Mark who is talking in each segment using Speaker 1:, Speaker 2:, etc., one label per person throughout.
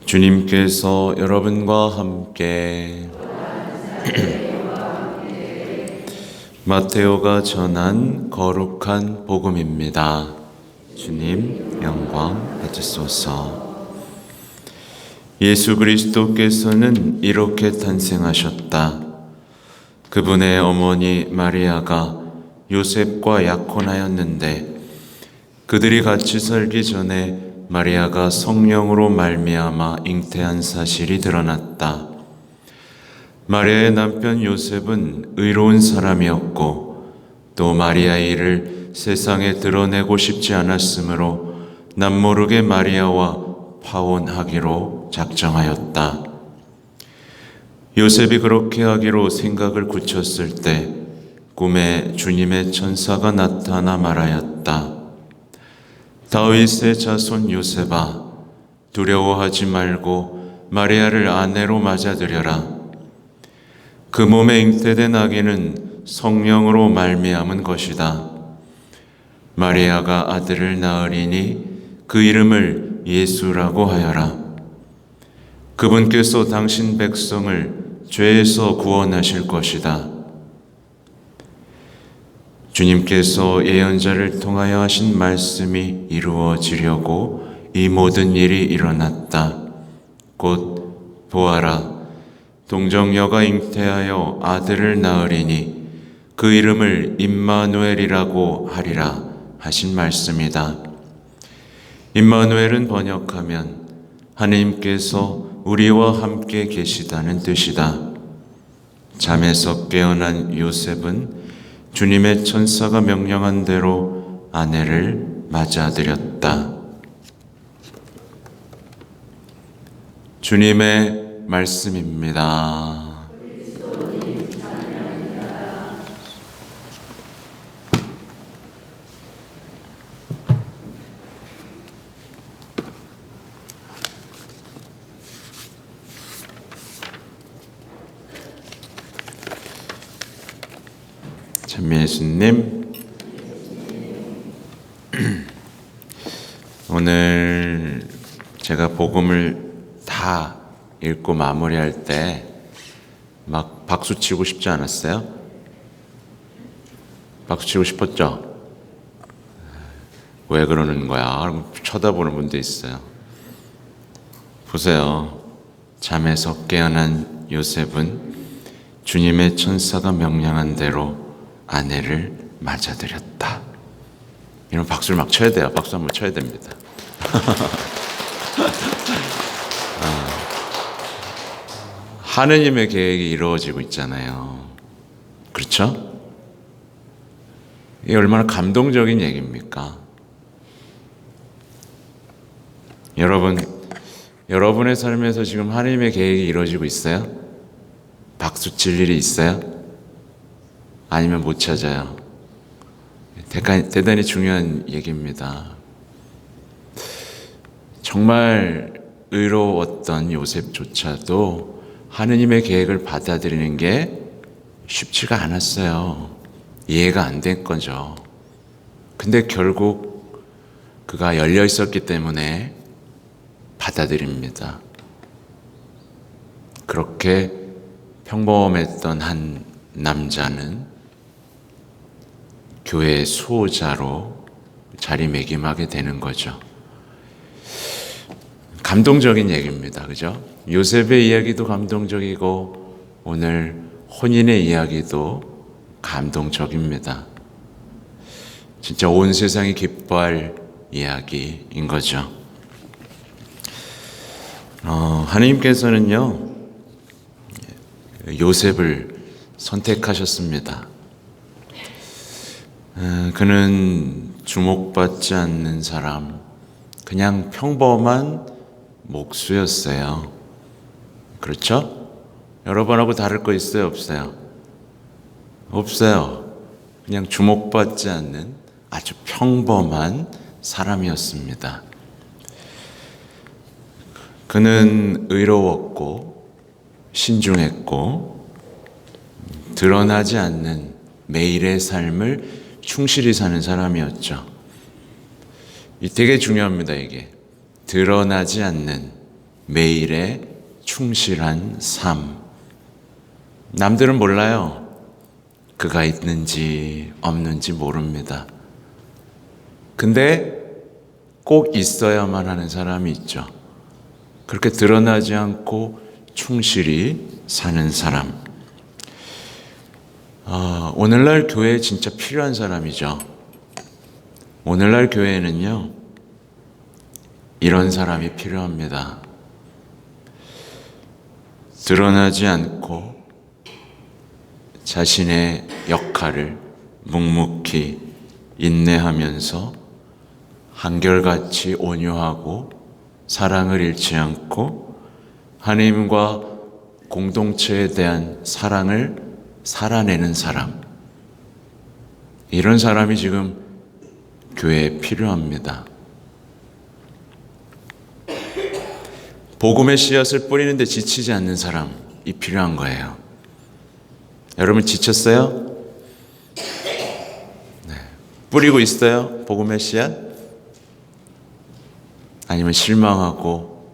Speaker 1: 주님께서 여러분과 함께 마테오가 전한 거룩한 복음입니다. 주님 영광 받으소서. 예수 그리스도께서는 이렇게 탄생하셨다. 그분의 어머니 마리아가 요셉과 약혼하였는데 그들이 같이 살기 전에 마리아가 성령으로 말미암아 잉태한 사실이 드러났다. 마리아의 남편 요셉은 의로운 사람이었고 또 마리아의 일을 세상에 드러내고 싶지 않았으므로 남모르게 마리아와 파혼하기로 작정하였다. 요셉이 그렇게 하기로 생각을 굳혔을 때 꿈에 주님의 천사가 나타나 말하였다. 다윗의 자손 요셉아, 두려워하지 말고 마리아를 아내로 맞아들여라. 그 몸에 잉태된 아기는 성령으로 말미암은 것이다. 마리아가 아들을 낳으리니 그 이름을 예수라고 하여라. 그분께서 당신 백성을 죄에서 구원하실 것이다. 주님께서 예언자를 통하여 하신 말씀이 이루어지려고 이 모든 일이 일어났다. 곧 보아라, 동정녀가 잉태하여 아들을 낳으리니 그 이름을 임마누엘이라고 하리라 하신 말씀이다. 임마누엘은 번역하면 하느님께서 우리와 함께 계시다는 뜻이다. 잠에서 깨어난 요셉은 주님의 천사가 명령한 대로 아내를 맞아들였다. 주님의 말씀입니다. 참 예수님, 오늘 제가 복음을 다 읽고 마무리할 때 막 박수 치고 싶지 않았어요? 박수 치고 싶었죠? 왜 그러는 거야? 쳐다보는 분도 있어요. 보세요. 잠에서 깨어난 요셉은 주님의 천사가 명령한 대로 아내를 맞아들였다. 이런 박수를 막 쳐야 돼요. 박수 한번 쳐야 됩니다. 하느님의 계획이 이루어지고 있잖아요. 그렇죠? 이게 얼마나 감동적인 얘기입니까? 여러분의 삶에서 지금 하느님의 계획이 이루어지고 있어요? 박수 칠 일이 있어요? 아니면 못 찾아요? 대단히 중요한 얘기입니다. 정말 의로웠던 요셉조차도 하느님의 계획을 받아들이는 게 쉽지가 않았어요. 이해가 안 된 거죠. 근데 결국 그가 열려 있었기 때문에 받아들입니다. 그렇게 평범했던 한 남자는 교회의 수호자로 자리매김하게 되는 거죠. 감동적인 얘기입니다. 그죠? 요셉의 이야기도 감동적이고 오늘 혼인의 이야기도 감동적입니다. 진짜 온 세상이 기뻐할 이야기인 거죠. 하나님께서는요, 요셉을 선택하셨습니다. 그는 주목받지 않는 사람, 그냥 평범한 목수였어요. 그렇죠? 여러분하고 다를 거 있어요? 없어요? 없어요. 그냥 주목받지 않는 아주 평범한 사람이었습니다. 그는 의로웠고 신중했고 드러나지 않는 매일의 삶을 충실히 사는 사람이었죠. 이 되게 중요합니다. 이게 드러나지 않는 매일에 충실한 삶. 남들은 몰라요. 그가 있는지 없는지 모릅니다. 근데 꼭 있어야만 하는 사람이 있죠. 그렇게 드러나지 않고 충실히 사는 사람. 오늘날 교회에 진짜 필요한 사람이죠. 오늘날 교회에는요, 이런 사람이 필요합니다. 드러나지 않고 자신의 역할을 묵묵히 인내하면서 한결같이 온유하고 사랑을 잃지 않고 하나님과 공동체에 대한 사랑을 살아내는 사람. 이런 사람이 지금 교회에 필요합니다. 복음의 씨앗을 뿌리는데 지치지 않는 사람이 필요한 거예요. 여러분 지쳤어요? 네. 뿌리고 있어요? 복음의 씨앗? 아니면 실망하고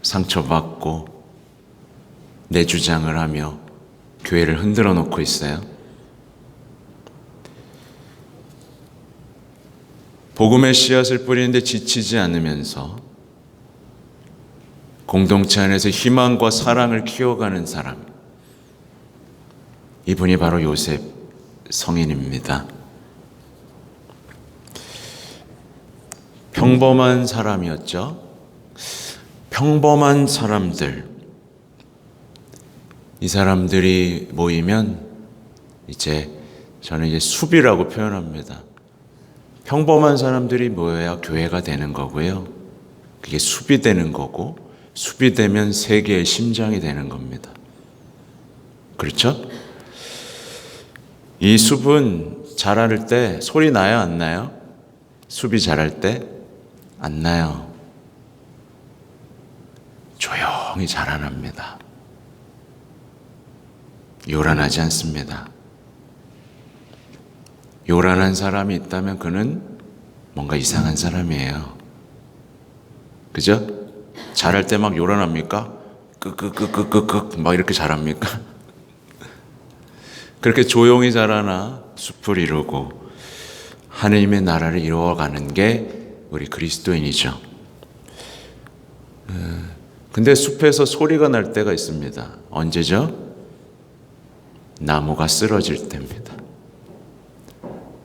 Speaker 1: 상처받고 내 주장을 하며 교회를 흔들어 놓고 있어요? 복음의 씨앗을 뿌리는데 지치지 않으면서 공동체 안에서 희망과 사랑을 키워가는 사람, 이분이 바로 요셉 성인입니다. 평범한 사람이었죠. 평범한 사람들, 이 사람들이 모이면 저는 숲이라고 표현합니다. 평범한 사람들이 모여야 교회가 되는 거고요. 그게 숲이 되는 거고, 숲이 되면 세계의 심장이 되는 겁니다. 그렇죠? 이 숲은 자랄 때 소리 나요, 안 나요? 숲이 자랄 때 안 나요. 조용히 자라납니다. 요란하지 않습니다. 요란한 사람이 있다면 그는 뭔가 이상한 사람이에요. 그죠? 자랄 때 막 요란합니까? 끄끄끄끄끄끄 막 이렇게 자랍니까? 그렇게 조용히 자라나 숲을 이루고 하나님의 나라를 이루어가는 게 우리 그리스도인이죠. 근데 숲에서 소리가 날 때가 있습니다. 언제죠? 나무가 쓰러질 때입니다.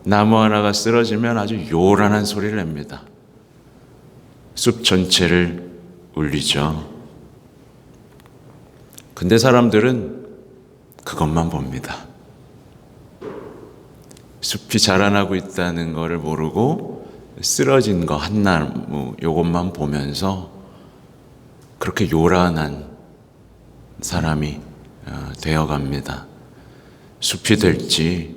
Speaker 1: 나무 하나가 쓰러지면 아주 요란한 소리를 냅니다. 숲 전체를 울리죠. 근데 사람들은 그것만 봅니다. 숲이 자라나고 있다는 것을 모르고 쓰러진 거 한 나무 요것만 보면서 그렇게 요란한 사람이 되어갑니다. 숲이 될지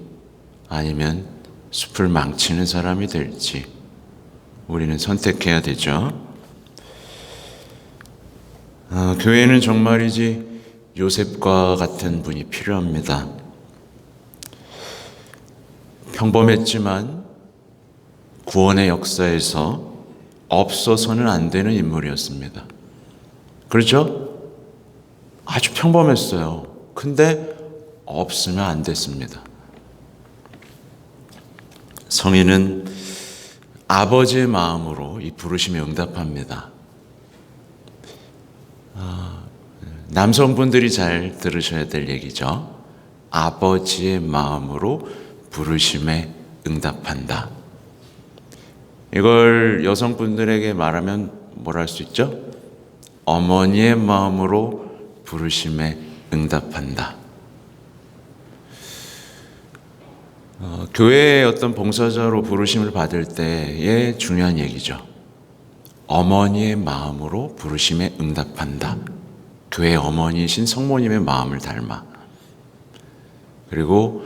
Speaker 1: 아니면 숲을 망치는 사람이 될지 우리는 선택해야 되죠. 교회는 정말이지 요셉과 같은 분이 필요합니다. 평범했지만 구원의 역사에서 없어서는 안 되는 인물이었습니다. 그렇죠? 아주 평범했어요. 근데 없으면 안 됐습니다. 성인은 아버지의 마음으로 이 부르심에 응답합니다. 남성분들이 잘 들으셔야 될 얘기죠. 아버지의 마음으로 부르심에 응답한다. 이걸 여성분들에게 말하면 뭐라 할 수 있죠? 어머니의 마음으로 부르심에 응답한다. 교회의 어떤 봉사자로 부르심을 받을 때의 중요한 얘기죠. 어머니의 마음으로 부르심에 응답한다. 교회 어머니이신 성모님의 마음을 닮아. 그리고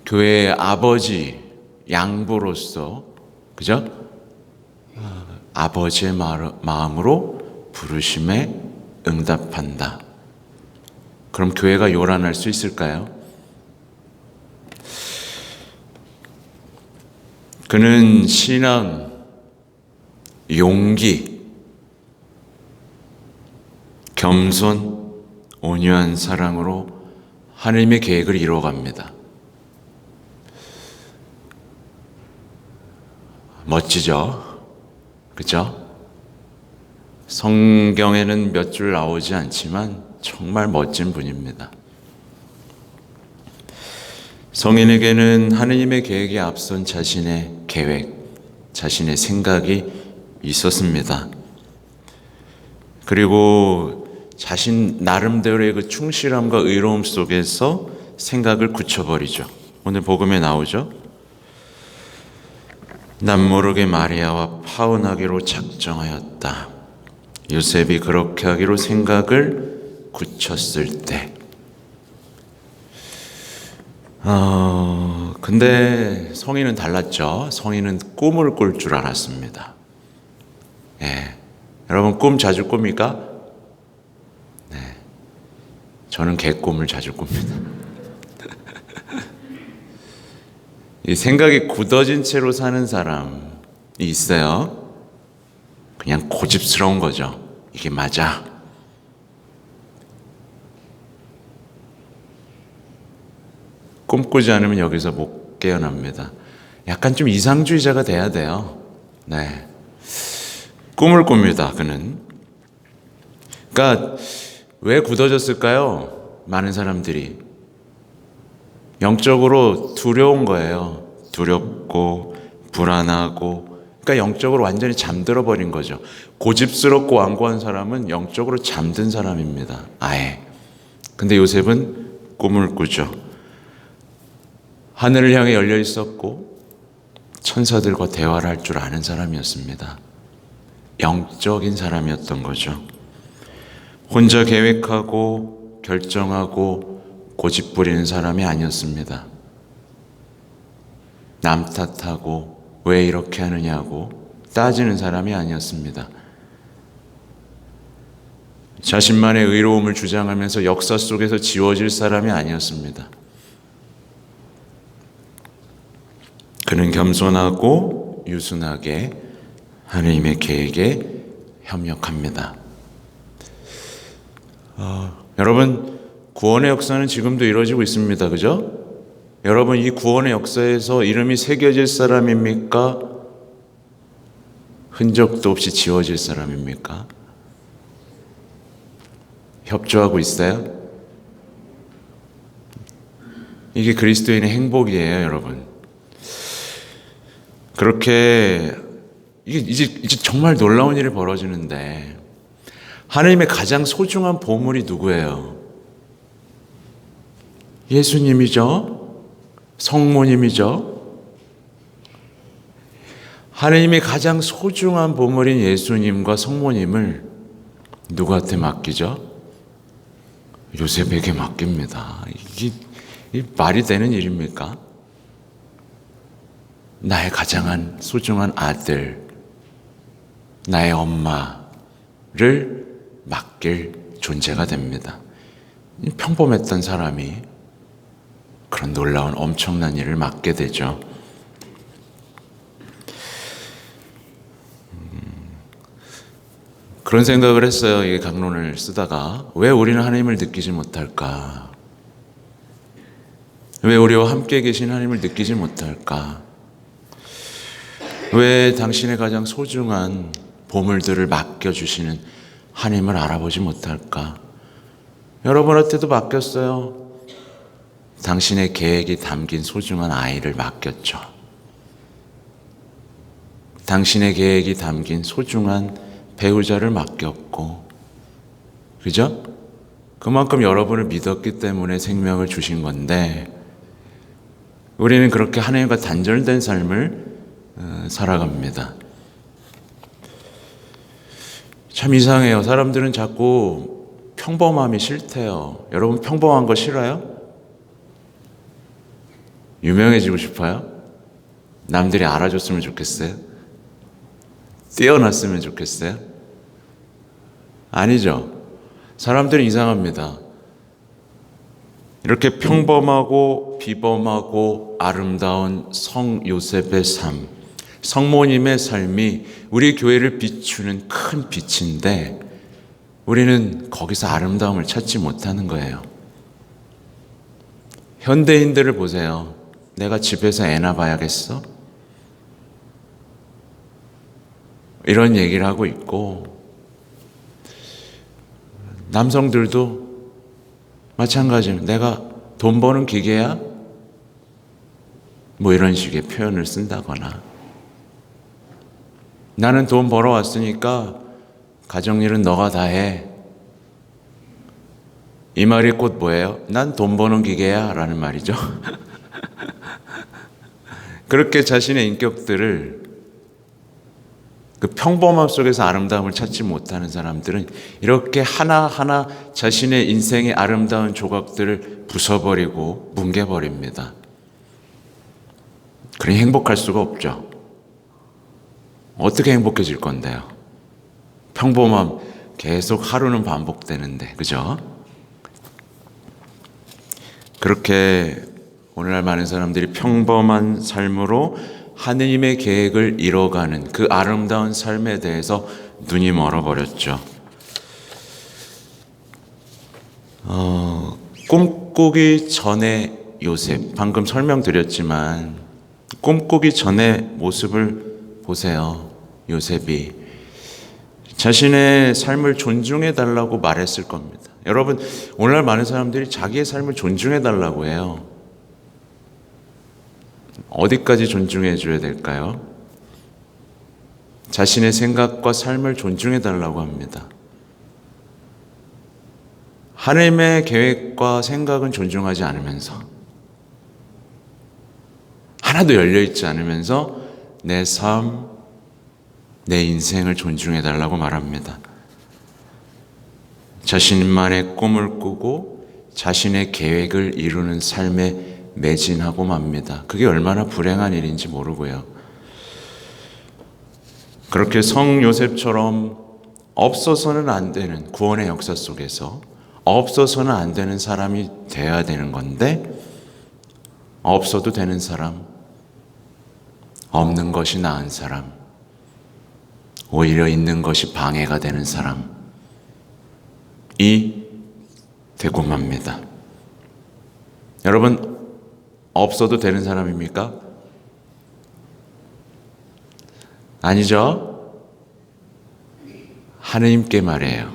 Speaker 1: 교회의 아버지, 양보로서, 그죠? 아버지의 마음으로 부르심에 응답한다. 그럼 교회가 요란할 수 있을까요? 그는 신앙, 용기, 겸손, 온유한 사랑으로 하나님의 계획을 이루어갑니다. 멋지죠? 그죠? 성경에는 몇 줄 나오지 않지만 정말 멋진 분입니다. 성인에게는 하느님의 계획에 앞선 자신의 계획, 자신의 생각이 있었습니다. 그리고 자신 나름대로의 그 충실함과 의로움 속에서 생각을 굳혀버리죠. 오늘 복음에 나오죠. 남모르게 마리아와 파혼하기로 작정하였다. 요셉이 그렇게 하기로 생각을 굳혔을 때. 근데 성인은 달랐죠. 성인은 꿈을 꿀 줄 알았습니다. 예. 여러분 꿈 자주 꿉니까? 네. 저는 개꿈을 자주 꿉니다. 이 생각이 굳어진 채로 사는 사람이 있어요. 그냥 고집스러운 거죠. 이게 맞아. 꿈꾸지 않으면 여기서 못 깨어납니다. 약간 좀 이상주의자가 돼야 돼요. 네. 꿈을 꿉니다, 그는. 그러니까 왜 굳어졌을까요? 많은 사람들이. 영적으로 두려운 거예요. 두렵고 불안하고. 그러니까 영적으로 완전히 잠들어 버린 거죠. 고집스럽고 완고한 사람은 영적으로 잠든 사람입니다. 아예. 근데 요셉은 꿈을 꾸죠. 하늘을 향해 열려 있었고 천사들과 대화를 할 줄 아는 사람이었습니다. 영적인 사람이었던 거죠. 혼자 계획하고 결정하고 고집 부리는 사람이 아니었습니다. 남 탓하고 왜 이렇게 하느냐고 따지는 사람이 아니었습니다. 자신만의 의로움을 주장하면서 역사 속에서 지워질 사람이 아니었습니다. 그는 겸손하고 유순하게 하나님의 계획에 협력합니다. 여러분, 구원의 역사는 지금도 이루어지고 있습니다. 그죠? 여러분, 이 구원의 역사에서 이름이 새겨질 사람입니까? 흔적도 없이 지워질 사람입니까? 협조하고 있어요? 이게 그리스도인의 행복이에요, 여러분. 그렇게 이제 정말 놀라운 일이 벌어지는데 하나님의 가장 소중한 보물이 누구예요? 예수님이죠. 성모님이죠. 하나님의 가장 소중한 보물인 예수님과 성모님을 누구한테 맡기죠? 요셉에게 맡깁니다. 이게 말이 되는 일입니까? 나의 가장 소중한 아들, 나의 엄마를 맡길 존재가 됩니다. 평범했던 사람이 그런 놀라운 엄청난 일을 맡게 되죠. 그런 생각을 했어요. 이 강론을 쓰다가 왜 우리는 하나님을 느끼지 못할까? 왜 우리와 함께 계신 하나님을 느끼지 못할까? 왜 당신의 가장 소중한 보물들을 맡겨주시는 하나님을 알아보지 못할까? 여러분한테도 맡겼어요. 당신의 계획이 담긴 소중한 아이를 맡겼죠. 당신의 계획이 담긴 소중한 배우자를 맡겼고, 그죠? 그만큼 여러분을 믿었기 때문에 생명을 주신 건데, 우리는 그렇게 하나님과 단절된 삶을 살아갑니다. 참 이상해요. 사람들은 자꾸 평범함이 싫대요. 여러분 평범한 거 싫어요? 유명해지고 싶어요? 남들이 알아줬으면 좋겠어요? 뛰어났으면 좋겠어요? 아니죠. 사람들은 이상합니다. 이렇게 평범하고 비범하고 아름다운 성 요셉의 삶, 성모님의 삶이 우리 교회를 비추는 큰 빛인데 우리는 거기서 아름다움을 찾지 못하는 거예요. 현대인들을 보세요. 내가 집에서 애나 봐야겠어? 이런 얘기를 하고 있고, 남성들도 마찬가지로 내가 돈 버는 기계야? 뭐 이런 식의 표현을 쓴다거나, 나는 돈 벌어왔으니까 가정일은 너가 다 해. 이 말이 곧 뭐예요? 난 돈 버는 기계야 라는 말이죠. 그렇게 자신의 인격들을, 그 평범함 속에서 아름다움을 찾지 못하는 사람들은 이렇게 하나하나 자신의 인생의 아름다운 조각들을 부숴버리고 뭉개버립니다. 그러니 행복할 수가 없죠. 어떻게 행복해질 건데요? 평범함 계속 하루는 반복되는데, 그죠? 그렇게 오늘날 많은 사람들이 평범한 삶으로 하느님의 계획을 이뤄가는 그 아름다운 삶에 대해서 눈이 멀어버렸죠. 꿈꾸기 전에 요셉, 방금 설명드렸지만 꿈꾸기 전의 모습을 보세요. 요셉이 자신의 삶을 존중해달라고 말했을 겁니다. 여러분, 오늘날 많은 사람들이 자기의 삶을 존중해달라고 해요. 어디까지 존중해 줘야 될까요? 자신의 생각과 삶을 존중해 달라고 합니다. 하나님의 계획과 생각은 존중하지 않으면서, 하나도 열려있지 않으면서 내 삶, 내 인생을 존중해 달라고 말합니다. 자신만의 꿈을 꾸고 자신의 계획을 이루는 삶에 매진하고 맙니다. 그게 얼마나 불행한 일인지 모르고요. 그렇게 성 요셉처럼 없어서는 안 되는 구원의 역사 속에서 없어서는 안 되는 사람이 되어야 되는 건데, 없어도 되는 사람, 없는 것이 나은 사람, 오히려 있는 것이 방해가 되는 사람이 되고 맙니다. 여러분, 없어도 되는 사람입니까? 아니죠? 하느님께 말해요.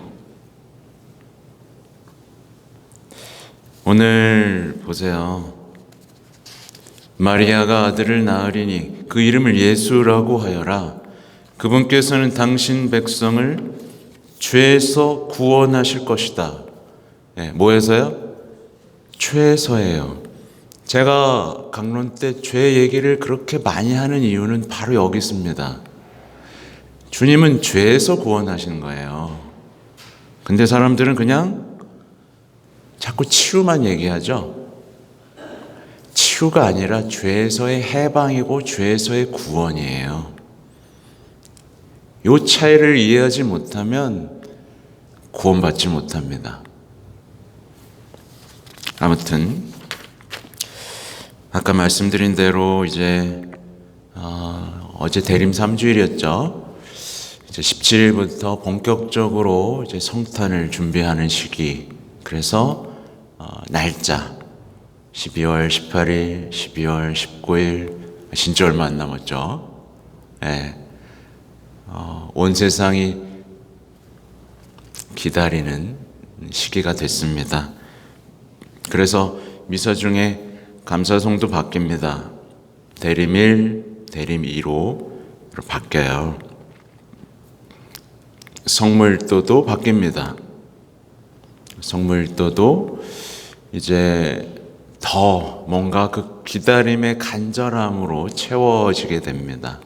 Speaker 1: 오늘 보세요. 마리아가 아들을 낳으리니 그 이름을 예수라고 하여라. 그분께서는 당신 백성을 죄에서 구원하실 것이다. 네, 뭐에서요? 죄에서예요. 제가 강론 때 죄 얘기를 그렇게 많이 하는 이유는 바로 여기 있습니다. 주님은 죄에서 구원하시는 거예요. 근데 사람들은 그냥 자꾸 치유만 얘기하죠. 치유가 아니라 죄에서의 해방이고 죄에서의 구원이에요. 이 차이를 이해하지 못하면 구원받지 못합니다. 아무튼 아까 말씀드린 대로 이제 어제 대림 3주일이었죠. 이제 17일부터 본격적으로 이제 성탄을 준비하는 시기. 그래서 날짜 12월 18일, 12월 19일 진짜 얼마 안 남았죠. 네. 온 세상이 기다리는 시기가 됐습니다. 그래서 미사 중에 감사송도 바뀝니다. 대림 1, 대림 2로 바뀌어요. 성물도도 바뀝니다. 성물도도 이제 더 뭔가 그 기다림의 간절함으로 채워지게 됩니다.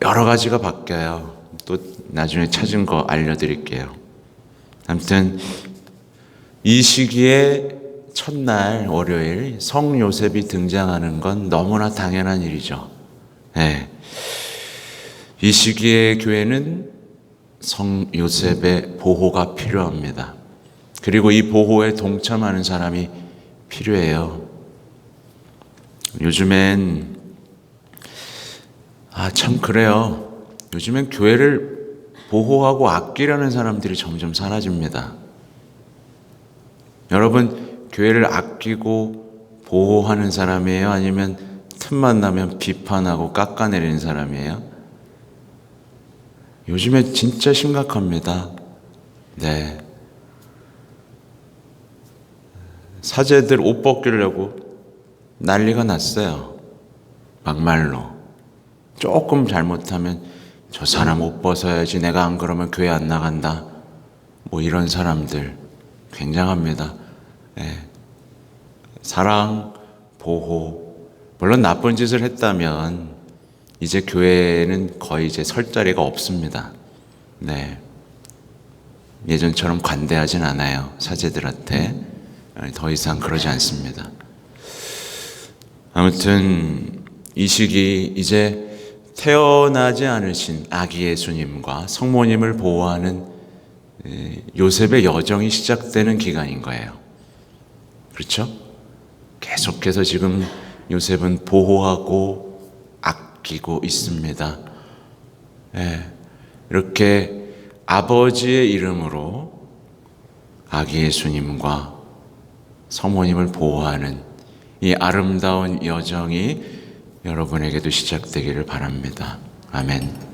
Speaker 1: 여러 가지가 바뀌어요. 또 나중에 찾은 거 알려드릴게요. 아무튼 이 시기에 첫날 월요일 성 요셉이 등장하는 건 너무나 당연한 일이죠. 네. 이 시기에 교회는 성 요셉의 보호가 필요합니다. 그리고 이 보호에 동참하는 사람이 필요해요. 요즘엔 참 그래요. 요즘엔 교회를 보호하고 아끼려는 사람들이 점점 사라집니다. 여러분, 교회를 아끼고 보호하는 사람이에요? 아니면 틈만 나면 비판하고 깎아내리는 사람이에요? 요즘에 진짜 심각합니다. 네. 사제들 옷 벗기려고 난리가 났어요. 막말로. 조금 잘못하면 저 사람 옷 벗어야지, 내가 안 그러면 교회 안 나간다. 뭐 이런 사람들 굉장합니다. 네. 사랑, 보호. 물론 나쁜 짓을 했다면 이제 교회는 거의 이제 설 자리가 없습니다. 네. 예전처럼 관대하진 않아요. 사제들한테. 더 이상 그러지 않습니다. 아무튼 이 시기 이제 태어나지 않으신 아기 예수님과 성모님을 보호하는 요셉의 여정이 시작되는 기간인 거예요. 그렇죠? 계속해서 지금 요셉은 보호하고 아끼고 있습니다. 이렇게 아버지의 이름으로 아기 예수님과 성모님을 보호하는 이 아름다운 여정이 여러분에게도 시작되기를 바랍니다. 아멘.